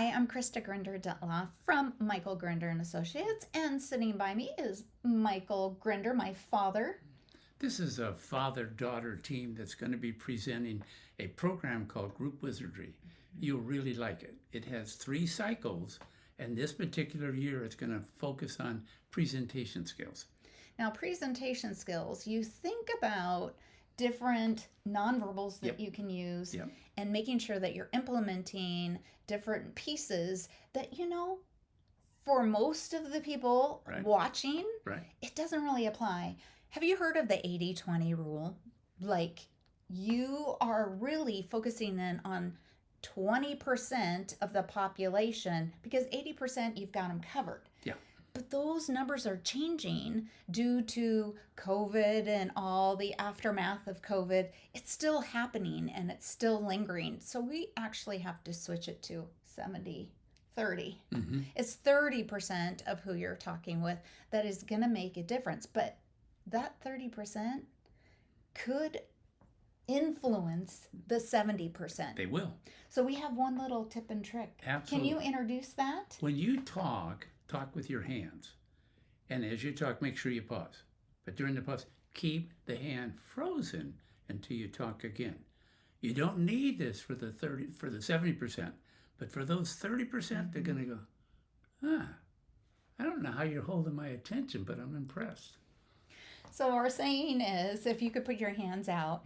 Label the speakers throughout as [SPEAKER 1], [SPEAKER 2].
[SPEAKER 1] Hi, I'm Krista Grinderlens from Michael Grinder and Associates, and sitting by me is Michael Grinder, my father.
[SPEAKER 2] This is a father-daughter team that's going to be presenting a program called Group Wizardry. You'll really like it. It has 3 cycles, and this particular year it's going to focus on presentation skills.
[SPEAKER 1] Now, presentation skills, you think about different nonverbals that you can use and making sure that you're implementing different pieces that, for most of the people watching, it doesn't really apply. Have you heard of the 80-20 rule? Like, you are really focusing in on 20% of the population because 80% you've got them covered.
[SPEAKER 2] Yeah.
[SPEAKER 1] But those numbers are changing due to COVID and all the aftermath of COVID. It's still happening and it's still lingering. So we actually have to switch it to 70-30. Mm-hmm. It's 30% of who you're talking with that is going to make a difference. But that 30% could influence the 70%.
[SPEAKER 2] They will.
[SPEAKER 1] So we have one little tip and trick.
[SPEAKER 2] Absolutely.
[SPEAKER 1] Can you introduce that?
[SPEAKER 2] When you talk with your hands. And as you talk, make sure you pause. But during the pause, keep the hand frozen until you talk again. You don't need this for the 70%, but for those 30%, they're going to go, I don't know how you're holding my attention, but I'm impressed.
[SPEAKER 1] So our saying is, if you could put your hands out,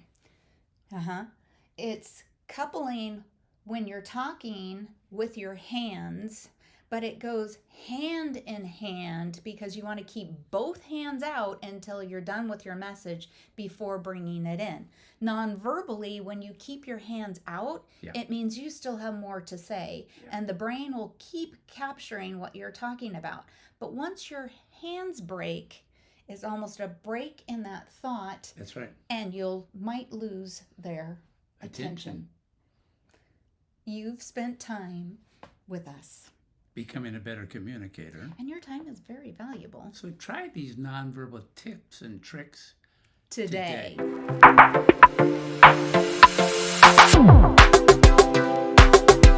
[SPEAKER 1] it's coupling when you're talking with your hands, but it goes hand in hand because you want to keep both hands out until you're done with your message before bringing it in. Non-verbally, when you keep your hands out, it means you still have more to say, and the brain will keep capturing what you're talking about. But once your hands break, it's almost a break in that thought.
[SPEAKER 2] That's right.
[SPEAKER 1] And might lose their attention. You've spent time with us.
[SPEAKER 2] Becoming a better communicator.
[SPEAKER 1] And your time is very valuable.
[SPEAKER 2] So try these nonverbal tips and tricks
[SPEAKER 1] today.